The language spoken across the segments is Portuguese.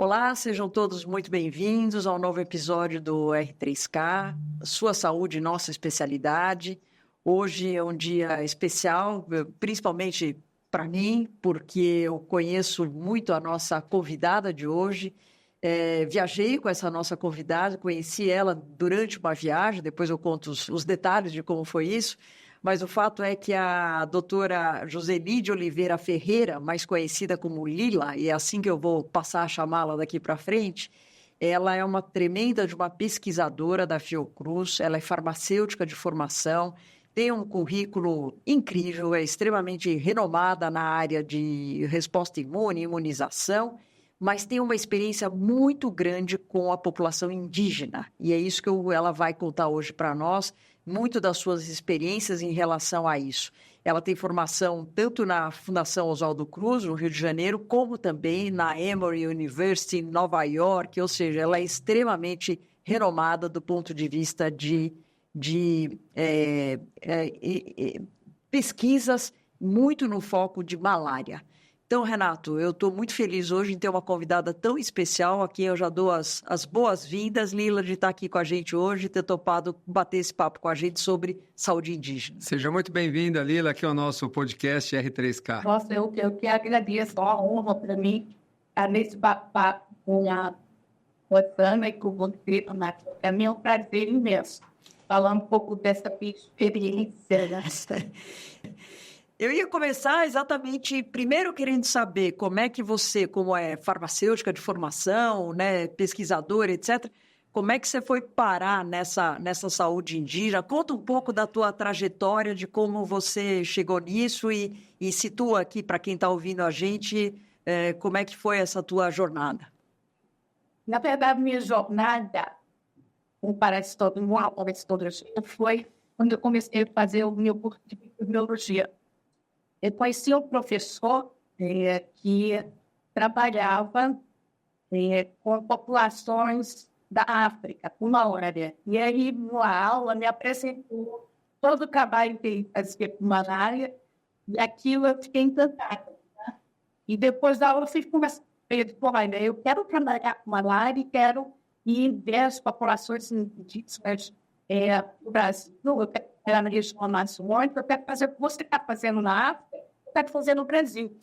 Olá, sejam todos muito bem-vindos ao novo episódio do R3K, Sua Saúde, Nossa Especialidade. Hoje é um dia especial, principalmente para mim, porque eu conheço muito a nossa convidada de hoje. Viajei com essa nossa convidada, conheci ela durante uma viagem, depois eu conto os detalhes de como foi isso. Mas o fato é que a doutora Joseli de Oliveira Ferreira, mais conhecida como Lila, e é assim que eu vou passar a chamá-la daqui para frente, ela é uma tremenda de uma pesquisadora da Fiocruz, ela é farmacêutica de formação, tem um currículo incrível, é extremamente renomada na área de resposta imune, imunização, mas tem uma experiência muito grande com a população indígena, e é isso que ela vai contar hoje para nós, muito das suas experiências em relação a isso. Ela tem formação tanto na Fundação Oswaldo Cruz, no Rio de Janeiro, como também na Emory University, em Nova York, ou seja, ela é extremamente renomada do ponto de vista de pesquisas muito no foco de malária. Então, Renato, eu estou muito feliz hoje em ter uma convidada tão especial, a quem eu já dou as boas-vindas, Lila, de estar aqui com a gente hoje, ter topado bater esse papo com a gente sobre saúde indígena. Seja muito bem-vinda, Lila, aqui ao nosso podcast R3K. Nossa, eu que agradeço, é uma honra para mim estar nesse papo com a Rosana e com você, Renato. É um prazer imenso falar um pouco dessa experiência, né? Eu ia começar exatamente, primeiro querendo saber como é que você, como é farmacêutica de formação, né, pesquisadora, etc., como é que você foi parar nessa saúde indígena? Conta um pouco da tua trajetória, de como você chegou nisso e situa aqui, para quem está ouvindo a gente, como é que foi essa tua jornada? Na verdade, minha jornada, como parece todo mundo, foi quando eu comecei a fazer o meu curso de biologia. Eu conheci um professor que trabalhava com populações da África, uma área. E aí, numa aula, me apresentou todo o trabalho que ele fazia com malária, e aquilo eu fiquei encantada. Né? E depois da aula, eu fiz conversar com ele. Olha, eu quero trabalhar com malária e quero ir ver as populações indígenas do Brasil. Eu quero na região amazônica, eu quero fazer o que você está fazendo na África, eu quero fazer no Brasil.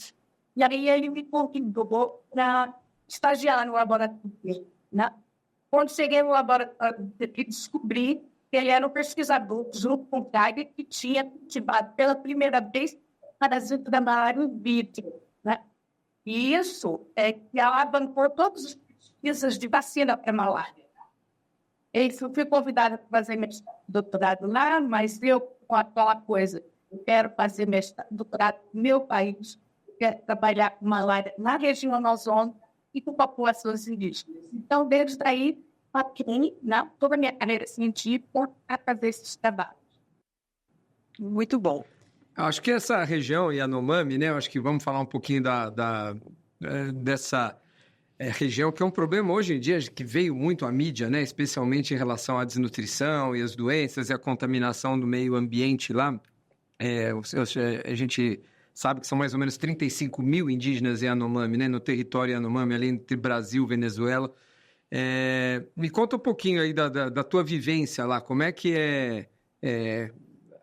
E aí ele me convidou para estagiar no laboratório. Né? Quando cheguei no laboratório, descobri que ele era um pesquisador junto com o Geiger, que tinha cultivado pela primeira vez parasita da malária in vitro. Né? E isso que alavancou todas as pesquisas de vacina para malária. Eu fui convidada para fazer doutorado lá, mas eu, com aquela coisa, eu quero fazer doutorado no meu país, eu quero trabalhar com malária na região amazônica e com populações indígenas. Então, desde aí, passei toda a minha carreira científica a fazer esses trabalhos. Muito bom. Acho que essa região Yanomami, né? Acho que vamos falar um pouquinho dessa região, que é um problema hoje em dia, que veio muito à mídia, né? Especialmente em relação à desnutrição e as doenças e a contaminação do meio ambiente lá. A gente sabe que são mais ou menos 35 mil indígenas Yanomami, né? No território Yanomami, ali entre Brasil e Venezuela. Me conta um pouquinho aí da tua vivência lá, como é que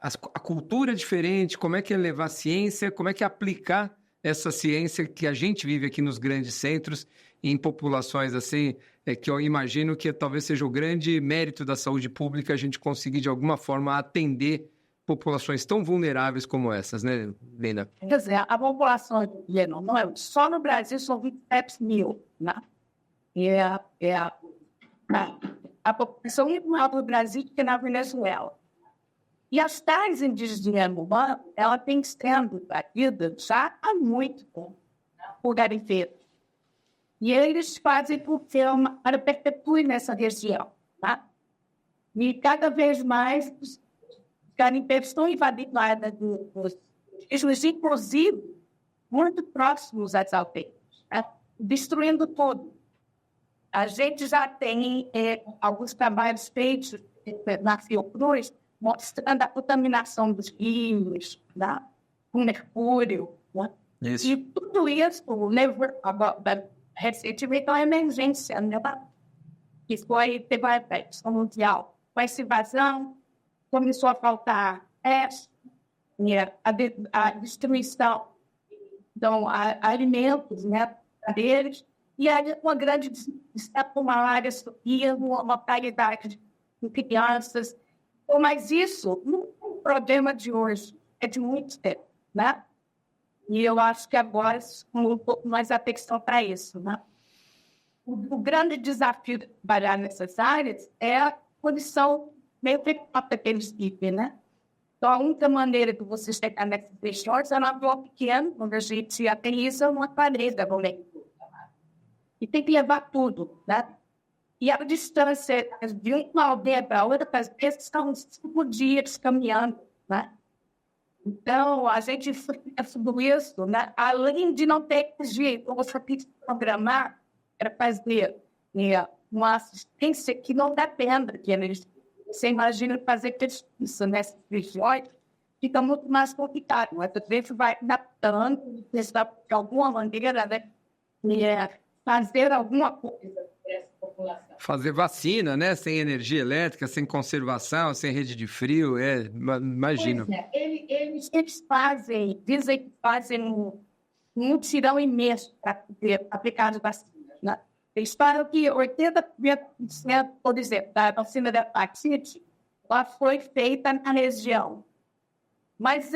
a cultura é diferente, como é que é levar ciência, como é que é aplicar essa ciência que a gente vive aqui nos grandes centros, em populações assim, que eu imagino que talvez seja o grande mérito da saúde pública a gente conseguir, de alguma forma, atender populações tão vulneráveis como essas, né, Linda? Quer dizer, a população de não é só no Brasil são 27 mil, né? E a população muito maior do Brasil do que na Venezuela. E as tais indígenas de Yanomami, ela tem sendo batida já há muito tempo, por garimpeiros. E eles fazem para perpetuar nessa região. Tá? E cada vez mais os garimpeiros estão invadindo a área dos indígenas, inclusive muito próximos às aldeias, né? Destruindo tudo. A gente já tem alguns trabalhos feitos na Fiocruz mostrando a contaminação dos rios, com mercúrio. Né? E tudo isso levou recentemente uma emergência, né? Que teve uma infecção mundial. Com essa invasão, começou a faltar a distribuição de alimentos, né, deles, e aí uma grande malária subia, uma paridade de crianças. Mas isso não é um problema de hoje, é de muito tempo, né? E eu acho que agora um pouco mais atenção para isso, né? O grande desafio de trabalhar nessas áreas é a condição meio preocupante que eles vivem, né? Então, a única maneira de você chegar nessas regiões é numa rua pequena, onde a gente aterriza uma parede, e tem que levar tudo, né? E a distância de uma aldeia para outra, às vezes, são 5 dias caminhando, né? Então, a gente faz tudo isso, né? Além de não ter jeito, você tem que programar para fazer uma assistência que não dependa de energia. Você imagina fazer isso nessas regiões, fica muito mais complicado. Mas a gente vai adaptando, tentar de alguma maneira, né? Fazer alguma coisa para essa população. Fazer vacina, né? Sem energia elétrica, sem conservação, sem rede de frio, imagino. Eles dizem que fazem um mutirão imenso para poder aplicar as vacinas, né? Eles falam que 80%, por exemplo, da vacina da hepatite, ela foi feita na região. Mas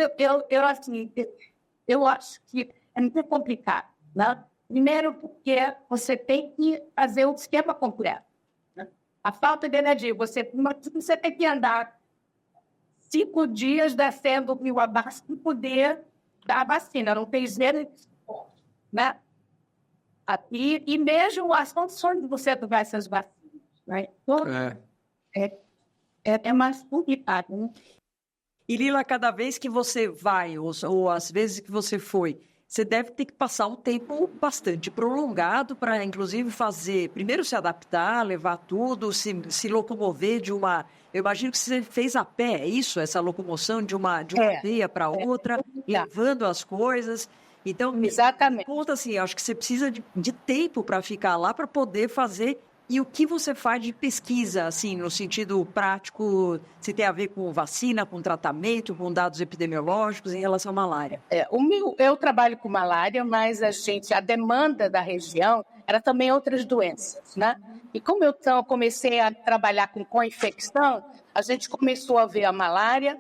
eu acho que é muito complicado, né? Primeiro, porque você tem que fazer o esquema completo, né? A falta de energia, você tem que andar 5 dias descendo o rio abaixo para poder dar a vacina. Não tem jeito, né? E mesmo as condições de você tomar essas vacinas, né? Então, é mais complicado, né? E, Lila, cada vez que você vai, ou às vezes que você foi, você deve ter que passar um tempo bastante prolongado para, inclusive, primeiro se adaptar, levar tudo, se locomover de uma... Eu imagino que você fez a pé, é isso? Essa locomoção de uma aldeia para outra, levando as coisas. Então, exatamente. Conta assim, acho que você precisa de tempo para ficar lá para poder fazer. E o que você faz de pesquisa, assim, no sentido prático, se tem a ver com vacina, com tratamento, com dados epidemiológicos em relação à malária? Eu trabalho com malária, mas a demanda da região era também outras doenças, né? E como eu comecei a trabalhar com co-infecção, a gente começou a ver a malária,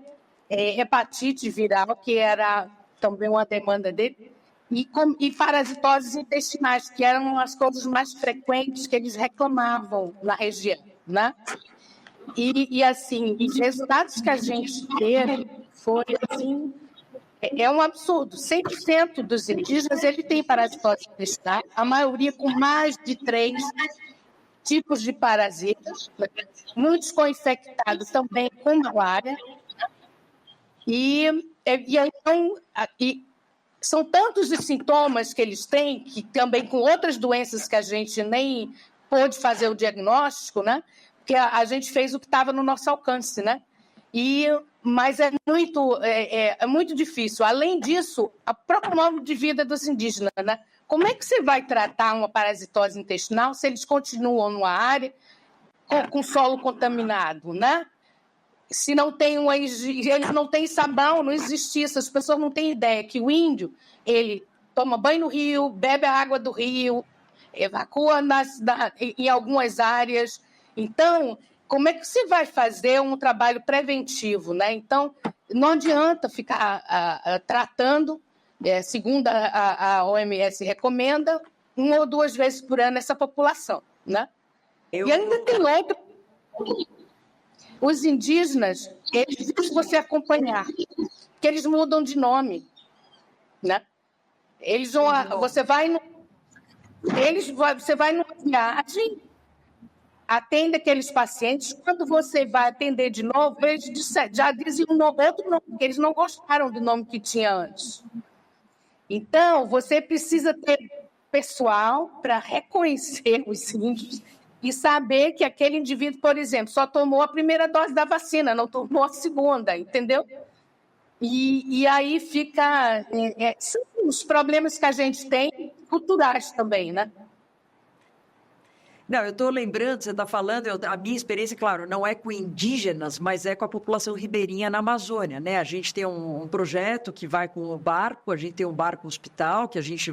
hepatite viral, que era também uma demanda dele, e parasitoses intestinais, que eram as coisas mais frequentes que eles reclamavam na região, né? Assim, os resultados que a gente teve foi, assim, um absurdo. 100% dos indígenas, ele tem parasitose intestinal, a maioria com mais de 3 tipos de parasitas, muitos co-infectados também com malária, são tantos os sintomas que eles têm, que também com outras doenças que a gente nem pôde fazer o diagnóstico, né? Porque a gente fez o que estava no nosso alcance, né? Mas é muito difícil. Além disso, o próprio modo de vida dos indígenas, né? Como é que você vai tratar uma parasitose intestinal se eles continuam numa área com solo contaminado, né? Se não tem eles não têm sabão, não existe isso. As pessoas não têm ideia que o índio, ele toma banho no rio, bebe a água do rio, evacua em algumas áreas. Então, como é que se vai fazer um trabalho preventivo, né? Então, não adianta ficar tratando, segundo a OMS recomenda, 1 ou 2 vezes por ano essa população, né? E ainda tem outro... Os indígenas, se você acompanhar, que eles mudam de nome, né? Você vai numa viagem, atende aqueles pacientes, quando você vai atender de novo, eles já dizem outro nome, porque eles não gostaram do nome que tinha antes. Então, você precisa ter pessoal para reconhecer os índios e saber que aquele indivíduo, por exemplo, só tomou a primeira dose da vacina, não tomou a segunda, entendeu? E aí fica... são os problemas que a gente tem culturais também, né? Não, eu estou lembrando, você está falando, a minha experiência, claro, não é com indígenas, mas é com a população ribeirinha na Amazônia, né? A gente tem um projeto que vai com o barco, a gente tem um barco hospital, que a gente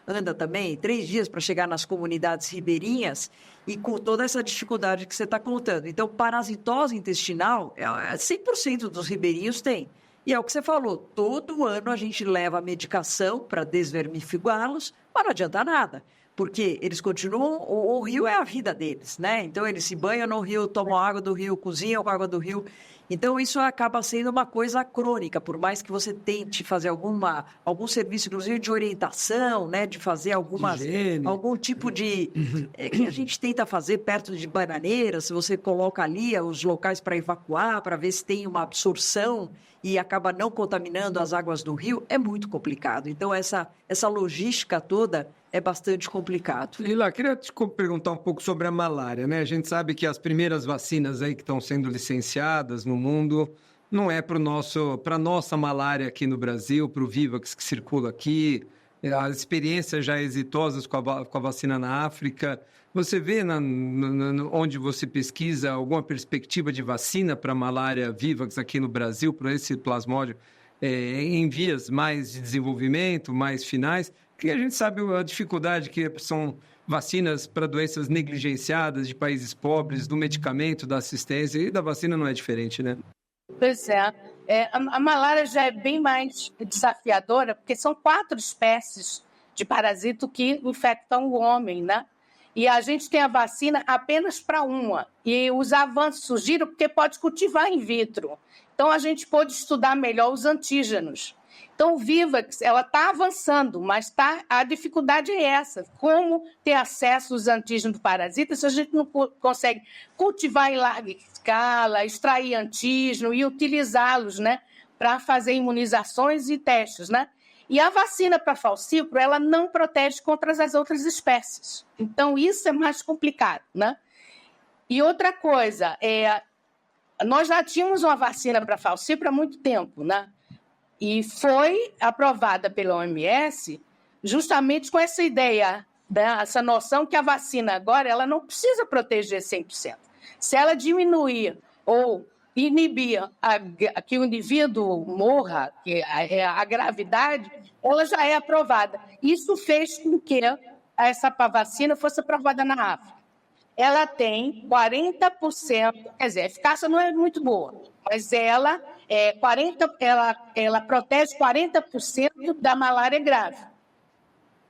anda também 3 dias para chegar nas comunidades ribeirinhas e com toda essa dificuldade que você está contando. Então, parasitose intestinal, 100% dos ribeirinhos tem. E é o que você falou, todo ano a gente leva a medicação para desvermifugá-los, mas não adianta nada. Porque eles continuam, o rio é a vida deles, né? Então, eles se banham no rio, tomam água do rio, cozinham com a água do rio. Então, isso acaba sendo uma coisa crônica, por mais que você tente fazer algum serviço, inclusive de orientação, né? De fazer algum tipo de... que a gente tenta fazer perto de bananeiras, se você coloca ali os locais para evacuar, para ver se tem uma absorção e acaba não contaminando as águas do rio, é muito complicado. Então, essa logística toda é bastante complicado. Lila, queria te perguntar um pouco sobre a malária, né? A gente sabe que as primeiras vacinas aí que estão sendo licenciadas no mundo não é para a nossa malária aqui no Brasil, para o Vivax que circula aqui, as experiências já exitosas com a vacina na África. Você vê onde você pesquisa alguma perspectiva de vacina para a malária Vivax aqui no Brasil, para esse plasmódio, em vias mais de desenvolvimento, mais finais? Porque a gente sabe a dificuldade que são vacinas para doenças negligenciadas de países pobres, do medicamento, da assistência, e da vacina não é diferente, né? Pois é. A malária já é bem mais desafiadora, porque são 4 espécies de parasito que infectam o homem, né? E a gente tem a vacina apenas para uma. E os avanços surgiram porque pode cultivar in vitro. Então, a gente pôde estudar melhor os antígenos. Então, o Vivax, ela está avançando, mas a dificuldade é essa. Como ter acesso aos antígenos do parasita se a gente não consegue cultivar em larga escala, extrair antígeno e utilizá-los, né, para fazer imunizações e testes, né? E a vacina para falciparum, ela não protege contra as outras espécies. Então, isso é mais complicado, né? E outra coisa, nós já tínhamos uma vacina para falciparum há muito tempo, né? E foi aprovada pela OMS justamente com essa ideia, né? Essa noção que a vacina agora ela não precisa proteger 100%. Se ela diminuir ou inibir que o indivíduo morra, que a gravidade, ela já é aprovada. Isso fez com que essa vacina fosse aprovada na África. Ela tem 40%, quer dizer, a eficácia não é muito boa, mas ela protege 40% da malária grave.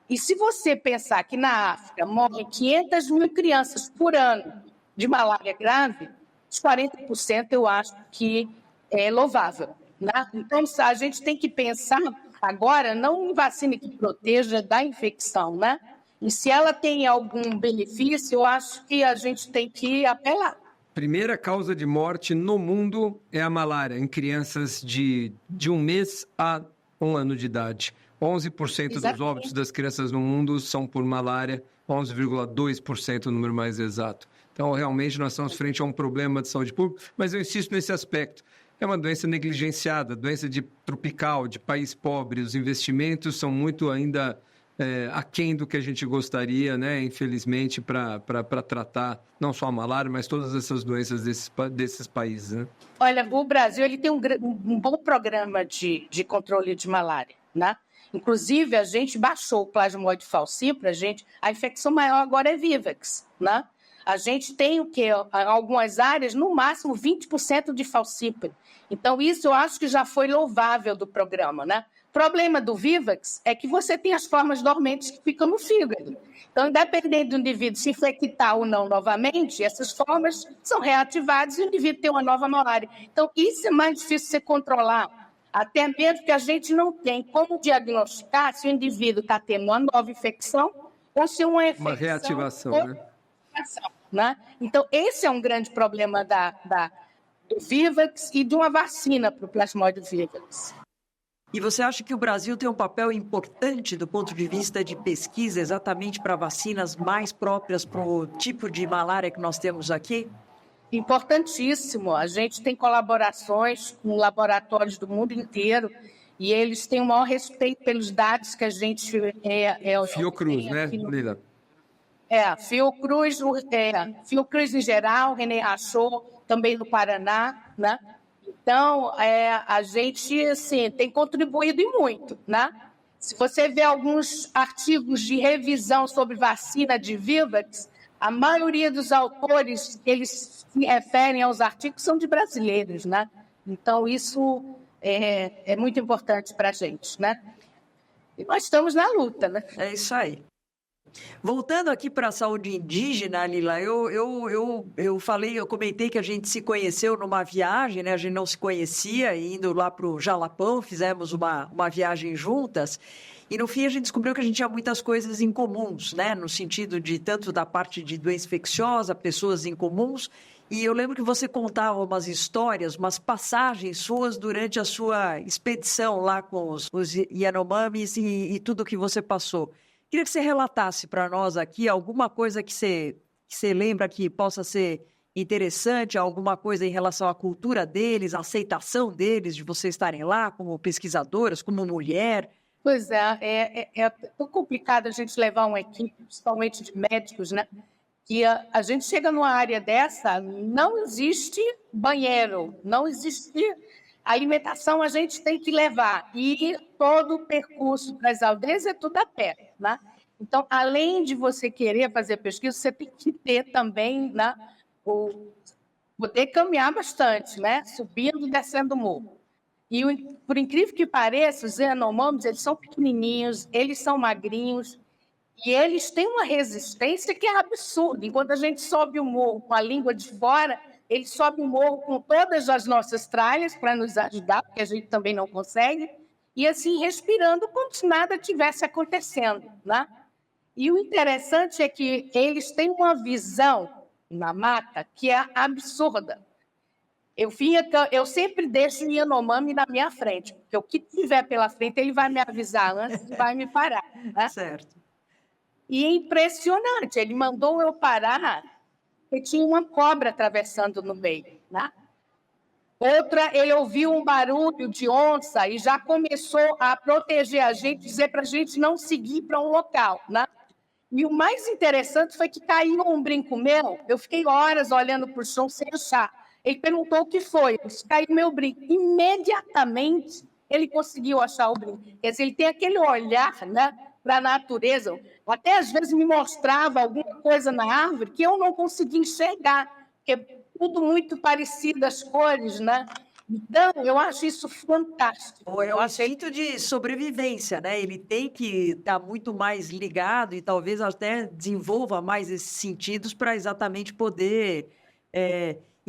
E se você pensar que na África morrem 500 mil crianças por ano de malária grave, os 40% eu acho que é louvável, né? Então, a gente tem que pensar agora não em vacina que proteja da infecção, né? E se ela tem algum benefício, eu acho que a gente tem que apelar. Primeira causa de morte no mundo é a malária, em crianças de 1 mês a 1 ano de idade. 11% dos óbitos das crianças no mundo são por malária, 11,2% o número mais exato. Então, realmente, nós estamos frente a um problema de saúde pública, mas eu insisto nesse aspecto. É uma doença negligenciada, doença tropical, de país pobre. Os investimentos são muito ainda aquém do que a gente gostaria, né? Infelizmente, para tratar não só a malária, mas todas essas doenças desses países. Né? Olha, o Brasil ele tem um bom programa de controle de malária, né? Inclusive, a gente baixou o plasmódio falciparum, a infecção maior agora é Vivax, né? A gente tem em algumas áreas, no máximo 20% de falciparum. Então, isso eu acho que já foi louvável do programa, né? O problema do Vivax é que você tem as formas dormentes que ficam no fígado. Então, independente do indivíduo se infectar ou não novamente, essas formas são reativadas e o indivíduo tem uma nova malária. Então, isso é mais difícil de se controlar, até mesmo que a gente não tem como diagnosticar se o indivíduo está tendo uma nova infecção ou se uma infecção... Uma reativação, né? Então, esse é um grande problema do Vivax e de uma vacina para o plasmódio Vivax. E você acha que o Brasil tem um papel importante do ponto de vista de pesquisa exatamente para vacinas mais próprias para o tipo de malária que nós temos aqui? Importantíssimo. A gente tem colaborações com laboratórios do mundo inteiro e eles têm o maior respeito pelos dados que a gente... Fiocruz, né, Lila? Fiocruz, Fiocruz em geral, René Rachou, também no Paraná, né? Então, a gente, assim, tem contribuído e muito, né? Se você vê alguns artigos de revisão sobre vacina de Vivax, a maioria dos autores, eles se referem aos artigos, são de brasileiros, né? Então, isso é muito importante para a gente, né? E nós estamos na luta, né? É isso aí. Voltando aqui para a saúde indígena, Lila, eu comentei que a gente se conheceu numa viagem, né? A gente não se conhecia, e indo lá para o Jalapão, fizemos uma viagem juntas, e no fim a gente descobriu que a gente tinha muitas coisas em comuns, né? No sentido de tanto da parte de doença infecciosa, pessoas em comuns, e eu lembro que você contava umas histórias, umas passagens suas durante a sua expedição lá com os Yanomamis e tudo que você passou. Queria que você relatasse para nós aqui alguma coisa que você lembra que possa ser interessante, alguma coisa em relação à cultura deles, à aceitação deles de vocês estarem lá como pesquisadoras, como mulher. Pois é tão complicado a gente levar uma equipe, principalmente de médicos, né? Que a gente chega numa área dessa, não existe banheiro, não existe alimentação, a gente tem que levar. E todo o percurso para as aldeias é tudo a pé, né? Então, além de você querer fazer pesquisa, você tem que ter também, né, poder caminhar bastante, né? Subindo e descendo o morro. E, por incrível que pareça, os Yanomamis, eles são pequenininhos, eles são magrinhos, e eles têm uma resistência que é absurda. Enquanto a gente sobe o morro com a língua de fora, eles sobem o morro com todas as nossas tralhas para nos ajudar, porque a gente também não consegue, e assim, respirando como se nada tivesse acontecendo, né? E o interessante é que eles têm uma visão na mata que é absurda. Eu sempre deixo o Yanomami na minha frente, porque o que tiver pela frente, ele vai me avisar antes e vai me parar, né? Certo. E é impressionante, ele mandou eu parar, porque tinha uma cobra atravessando no meio, né? Outra, ele ouviu um barulho de onça e já começou a proteger a gente, dizer para a gente não seguir para um local, né? E o mais interessante foi que caiu um brinco meu, eu fiquei horas olhando para o chão sem achar. Ele perguntou o que foi, eu disse, caiu meu brinco. Imediatamente, ele conseguiu achar o brinco. Quer dizer, ele tem aquele olhar, né, para a natureza. Até às vezes me mostrava alguma coisa na árvore que eu não conseguia enxergar, porque é tudo muito parecido, as cores, né? Então, eu acho isso fantástico. É um instinto de sobrevivência, né? Ele tem que estar muito mais ligado e talvez até desenvolva mais esses sentidos para exatamente poder...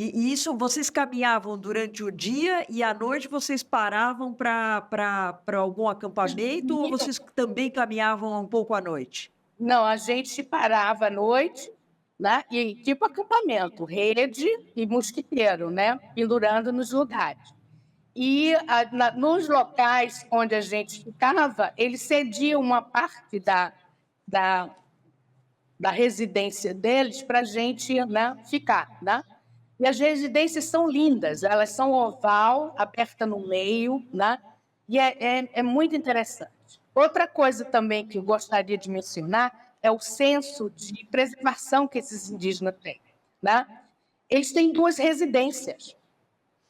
E isso, vocês caminhavam durante o dia e à noite vocês paravam para algum acampamento ou vocês também caminhavam um pouco à noite? Não, a gente parava à noite, né? E tipo acampamento, rede e mosquiteiro, né? Pendurando nos lugares. E nos locais onde a gente ficava, eles cediam uma parte da residência deles para a gente, né, ficar, né? E as residências são lindas, elas são oval, aberta no meio, né? E é muito interessante. Outra coisa também que eu gostaria de mencionar é o senso de preservação que esses indígenas têm, né? Eles têm 2 residências.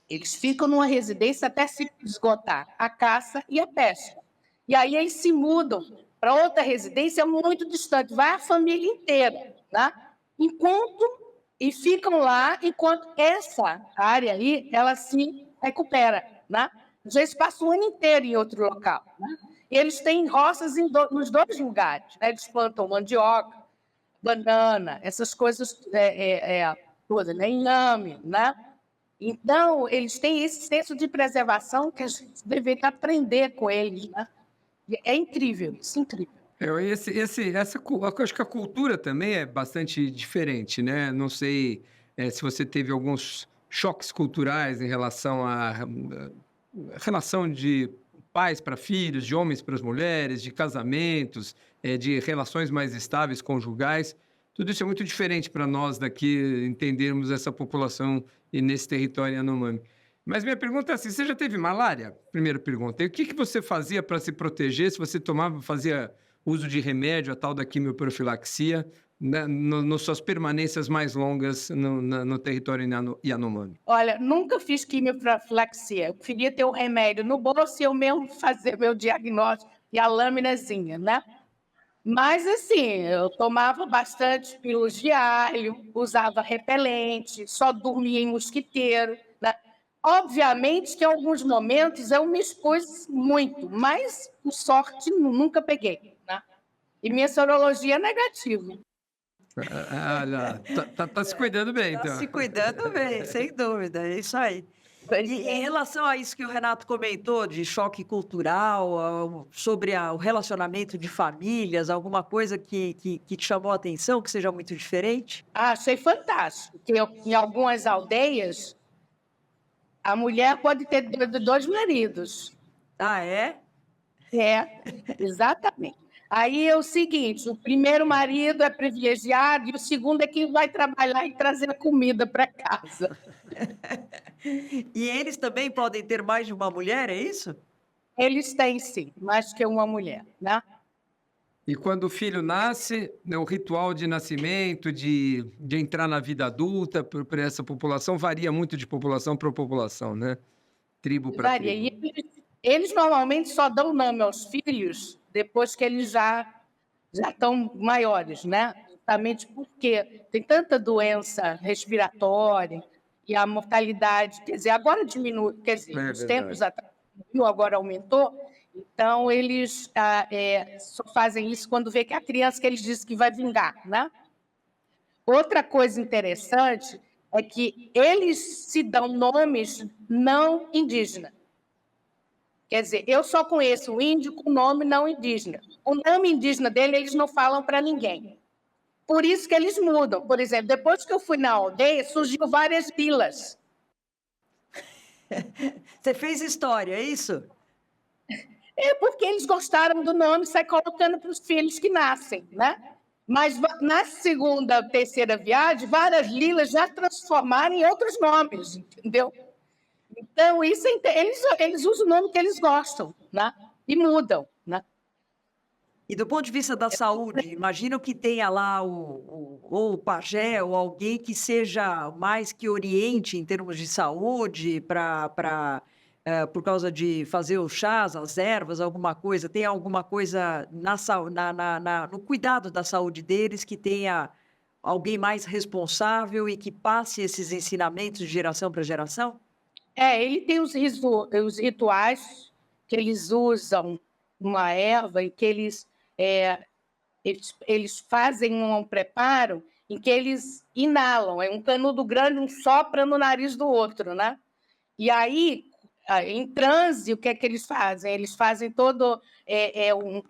Eles ficam numa residência até se esgotar a caça e a pesca. E aí eles se mudam para outra residência muito distante, vai a família inteira, né? E ficam lá enquanto essa área aí, ela se recupera, né? Às vezes passa o ano inteiro em outro local, né? E eles têm roças nos 2 lugares, né? Eles plantam mandioca, banana, essas coisas todas, né? Inhame, né? Então, eles têm esse senso de preservação que a gente deveria aprender com eles, né? É incrível, isso é incrível. Eu acho que a cultura também é bastante diferente, né? Não sei se você teve alguns choques culturais em relação à relação de pais para filhos, de homens para as mulheres, de casamentos, de relações mais estáveis, conjugais. Tudo isso é muito diferente para nós daqui entendermos essa população e nesse território Yanomami. Mas minha pergunta é assim, você já teve malária? Primeira pergunta. E o que você fazia para se proteger? Se você fazia uso de remédio, a tal da quimioprofilaxia, né, nas suas permanências mais longas no território Yanomami? Olha, nunca fiz quimioprofilaxia. Eu queria ter o remédio no bolso e eu mesmo fazer meu diagnóstico e a laminazinha, né? Mas, assim, eu tomava bastante pílulas de alho, usava repelente, só dormia em mosquiteiro, né? Obviamente que em alguns momentos eu me expus muito, mas, por sorte, nunca peguei, né? E minha sorologia é negativa. Olha, tá se cuidando bem, Está então. se cuidando bem, sem dúvida, é isso aí. E em relação a isso que o Renato comentou, de choque cultural, sobre o relacionamento de famílias, alguma coisa que te chamou a atenção, que seja muito diferente? Ah, achei fantástico, que em algumas aldeias, a mulher pode ter dois maridos. Ah, é? É, exatamente. Aí é o seguinte, o primeiro marido é privilegiado e o segundo é quem vai trabalhar e trazer a comida para casa. E eles também podem ter mais de uma mulher, é isso? Eles têm, sim, mais que uma mulher, né? E quando o filho nasce, né, o ritual de nascimento, de entrar na vida adulta para essa população, varia muito de população para população, né? Tribo para Varia. tribo. E eles normalmente só dão nome aos filhos depois que eles já estão maiores, né? Justamente porque tem tanta doença respiratória e a mortalidade, quer dizer, agora diminui, quer dizer, uns tempos atrás diminuiu, agora aumentou, então eles só fazem isso quando vê que a criança que eles dizem que vai vingar, né? Outra coisa interessante é que eles se dão nomes não indígenas. Quer dizer, eu só conheço o índio com nome não indígena. O nome indígena dele, eles não falam para ninguém. Por isso que eles mudam. Por exemplo, depois que eu fui na aldeia, surgiu várias vilas. Você fez história, é isso? É porque eles gostaram do nome e saem colocando para os filhos que nascem, né? Mas na segunda, terceira viagem, várias vilas já transformaram em outros nomes, entendeu? Então, isso eles usam o nome que eles gostam, né? E mudam, né? E do ponto de vista da saúde, imagino que tenha lá ou o pajé ou alguém que seja mais que oriente em termos de saúde por causa de fazer os chás, as ervas, alguma coisa. Tem alguma coisa no cuidado da saúde deles que tenha alguém mais responsável e que passe esses ensinamentos de geração para geração? Ele tem os rituais que eles usam uma erva e que eles fazem um preparo em que eles inalam, é um canudo grande, um sopra no nariz do outro, né? E aí, em transe, o que é que eles fazem? Eles fazem todo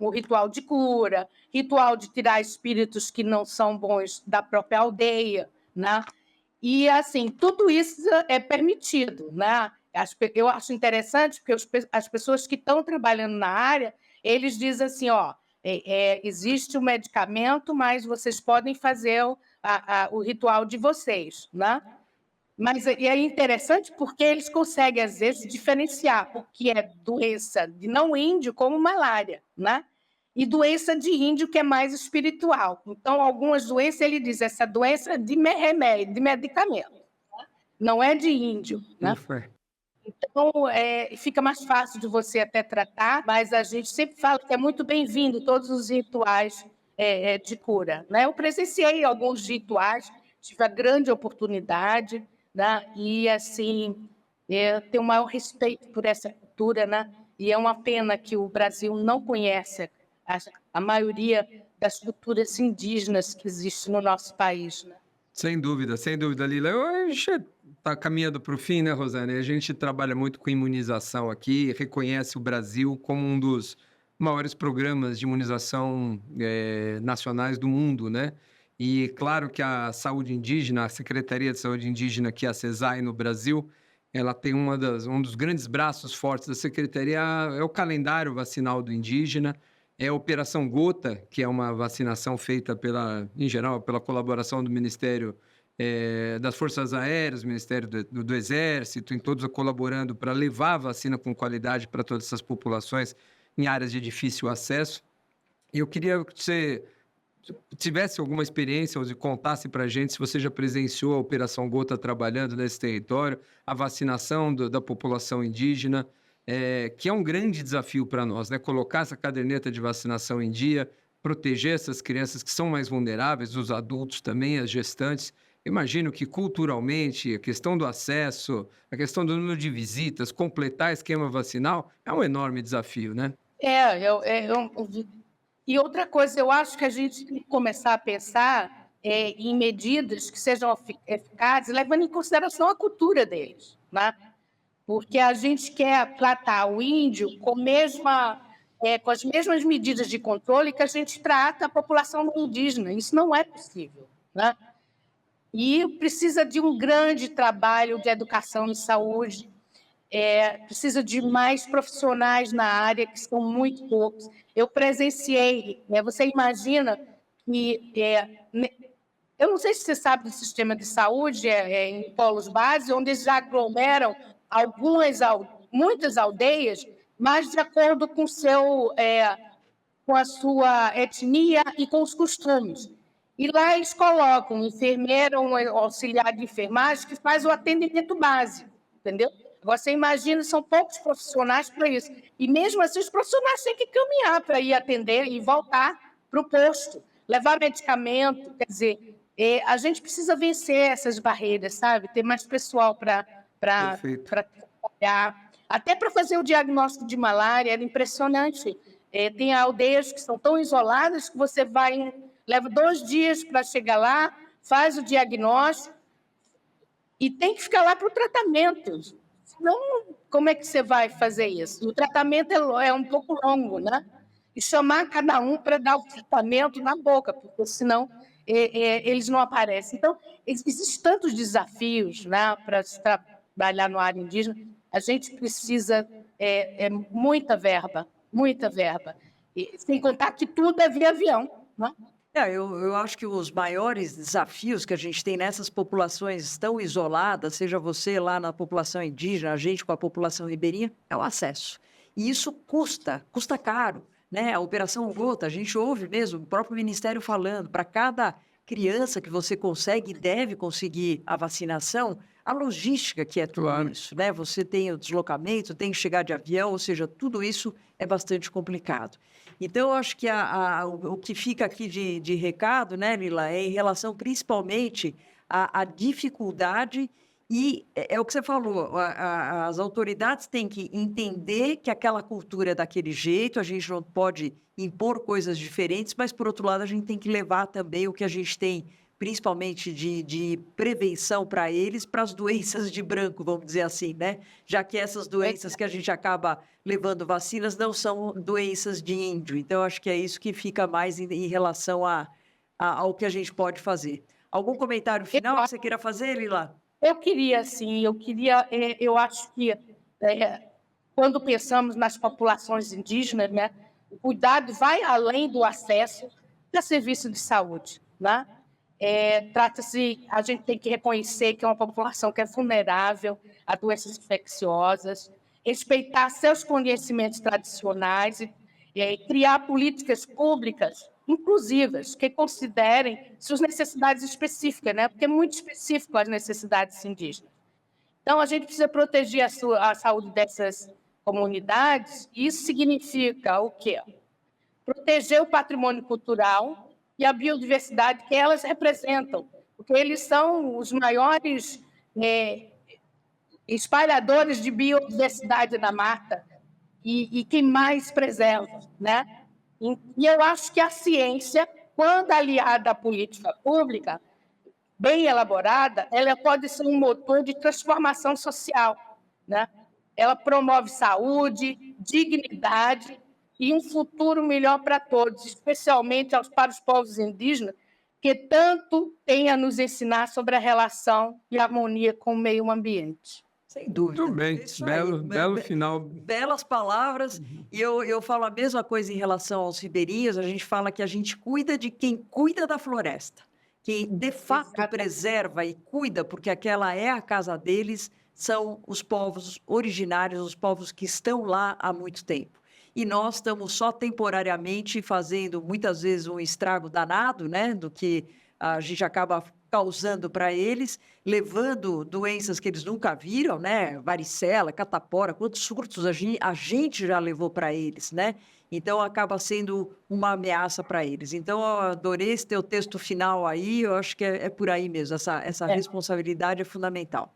um ritual de cura, ritual de tirar espíritos que não são bons da própria aldeia, né? E, assim, tudo isso é permitido, né? Eu acho interessante, porque as pessoas que estão trabalhando na área, eles dizem assim, existe o medicamento, mas vocês podem fazer o ritual de vocês, né? Mas é interessante porque eles conseguem, às vezes, diferenciar o que é doença de não índio, como malária, né? E doença de índio, que é mais espiritual. Então, algumas doenças, ele diz, essa doença é de remédio, de medicamento, né? Não é de índio, né? Então, fica mais fácil de você até tratar, mas a gente sempre fala que é muito bem-vindo todos os rituais de cura, né? Eu presenciei alguns rituais, tive a grande oportunidade, né? E, assim, tenho o maior respeito por essa cultura, né? E é uma pena que o Brasil não conhece a maioria das culturas indígenas que existem no nosso país, né? Sem dúvida, Lila. A gente está caminhando para o fim, né, Rosane? A gente trabalha muito com imunização aqui, reconhece o Brasil como um dos maiores programas de imunização nacionais do mundo, né? E claro que a saúde indígena, a Secretaria de Saúde Indígena, que é a CESAI no Brasil, ela tem um dos grandes braços fortes da Secretaria, é o calendário vacinal do indígena, é a Operação Gota, que é uma vacinação feita em geral, pela colaboração do Ministério das Forças Aéreas, Ministério do Exército, em todos colaborando para levar a vacina com qualidade para todas essas populações em áreas de difícil acesso. E eu queria que você tivesse alguma experiência ou se contasse para a gente se você já presenciou a Operação Gota trabalhando nesse território, a vacinação da população indígena, que é um grande desafio para nós, né? Colocar essa caderneta de vacinação em dia, proteger essas crianças que são mais vulneráveis, os adultos também, as gestantes. Imagino que culturalmente a questão do acesso, a questão do número de visitas, completar esquema vacinal é um enorme desafio, né? E outra coisa, eu acho que a gente tem que começar a pensar em medidas que sejam eficazes, levando em consideração a cultura deles, né? Porque a gente quer tratar o índio com as mesmas medidas de controle que a gente trata a população indígena. Isso não é possível, né? E precisa de um grande trabalho de educação e saúde, precisa de mais profissionais na área, que são muito poucos. Eu presenciei, você imagina que... eu não sei se você sabe do sistema de saúde, em polos base, onde eles aglomeram muitas aldeias, mas de acordo com a sua etnia e com os costumes. E lá eles colocam um enfermeiro, um auxiliar de enfermagem que faz o atendimento básico, entendeu? Agora, você imagina, são poucos profissionais para isso. E mesmo assim, os profissionais têm que caminhar para ir atender e voltar para o posto, levar medicamento. Quer dizer, a gente precisa vencer essas barreiras, sabe? Ter mais pessoal para trabalhar. Até para fazer o diagnóstico de malária, era impressionante. Tem aldeias que são tão isoladas que você leva 2 dias para chegar lá, faz o diagnóstico e tem que ficar lá para o tratamento. Senão, como é que você vai fazer isso? O tratamento é um pouco longo, né? E chamar cada um para dar o tratamento na boca, porque senão eles não aparecem. Então, existem tantos desafios, né, para se trabalhar no área indígena. A gente precisa muita verba. E, sem contar que tudo é via avião, né? Eu acho que os maiores desafios que a gente tem nessas populações tão isoladas, seja você lá na população indígena, a gente com a população ribeirinha, é o acesso. E isso custa caro, né? A Operação Gota, a gente ouve mesmo o próprio Ministério falando, para cada criança que você consegue e deve conseguir a vacinação, a logística que é tudo isso, né? Você tem o deslocamento, tem que chegar de avião, ou seja, tudo isso é bastante complicado. Então, eu acho que o que fica aqui de recado, né, Lila, é em relação principalmente à dificuldade e é o que você falou, as autoridades têm que entender que aquela cultura é daquele jeito, a gente não pode impor coisas diferentes, mas, por outro lado, a gente tem que levar também o que a gente tem, principalmente de prevenção para eles, para as doenças de branco, vamos dizer assim, né? Já que essas doenças que a gente acaba levando vacinas não são doenças de índio. Então, acho que é isso que fica mais em relação ao que a gente pode fazer. Algum comentário final que você queira fazer, Lila? Eu queria, sim, eu acho que quando pensamos nas populações indígenas, né, o cuidado vai além do acesso a serviço de saúde, né? A gente tem que reconhecer que é uma população que é vulnerável a doenças infecciosas, respeitar seus conhecimentos tradicionais e criar políticas públicas inclusivas que considerem suas necessidades específicas, né? Porque é muito específico as necessidades indígenas. Então, a gente precisa proteger a saúde dessas comunidades. Isso significa o quê? Proteger o patrimônio cultural e a biodiversidade que elas representam, porque eles são os maiores espalhadores de biodiversidade na mata e quem mais preserva, né? E eu acho que a ciência, quando aliada à política pública, bem elaborada, ela pode ser um motor de transformação social, né? Ela promove saúde, dignidade e um futuro melhor para todos, especialmente para os povos indígenas, que tanto têm a nos ensinar sobre a relação e harmonia com o meio ambiente. Sem dúvida. Muito bem, belo final. Belas palavras. E eu falo a mesma coisa em relação aos ribeirinhos. A gente fala que a gente cuida de quem cuida da floresta. Quem, de fato, preserva e cuida, porque aquela é a casa deles, são os povos originários, os povos que estão lá há muito tempo. e nós estamos só temporariamente fazendo, muitas vezes, um estrago danado, né, do que a gente acaba causando para eles, levando doenças que eles nunca viram, né, varicela, catapora, quantos surtos a gente já levou para eles, né? Então, acaba sendo uma ameaça para eles. Então, eu adorei esse teu texto final aí, eu acho que é por aí mesmo, essa responsabilidade é fundamental.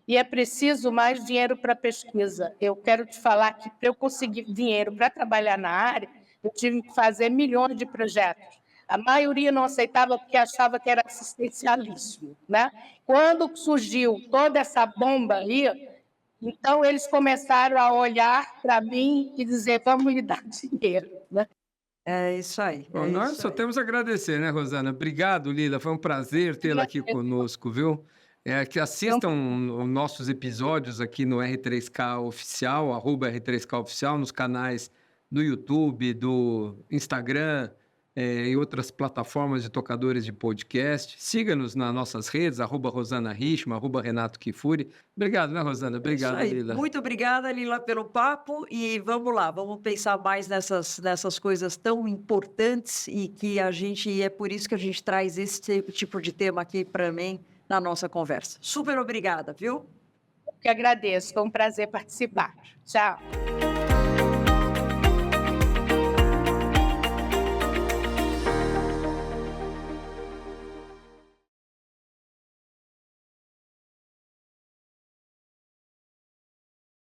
E é preciso mais dinheiro para pesquisa. Eu quero te falar que para eu conseguir dinheiro para trabalhar na área, eu tive que fazer milhões de projetos. A maioria não aceitava porque achava que era assistencialismo, né? Quando surgiu toda essa bomba aí, então eles começaram a olhar para mim e dizer, vamos lhe dar dinheiro, né? É isso aí. Bom, nós só temos a agradecer, né, Rosana? Obrigado, Lila. Foi um prazer tê-la aqui conosco, viu? Que assistam os nossos episódios aqui no R3K Oficial, @R3K Oficial, nos canais do YouTube, do Instagram e outras plataformas de tocadores de podcast. Siga-nos nas nossas redes, @Rosana Richman, @Renato Kifuri. Obrigado, né, Rosana? Obrigado, Isso aí. Lila. Muito obrigada, Lila, pelo papo e vamos lá, vamos pensar mais nessas coisas tão importantes e que é por isso que a gente traz esse tipo de tema aqui para mim na nossa conversa. Super obrigada, viu? Eu que agradeço, foi um prazer participar. Tchau.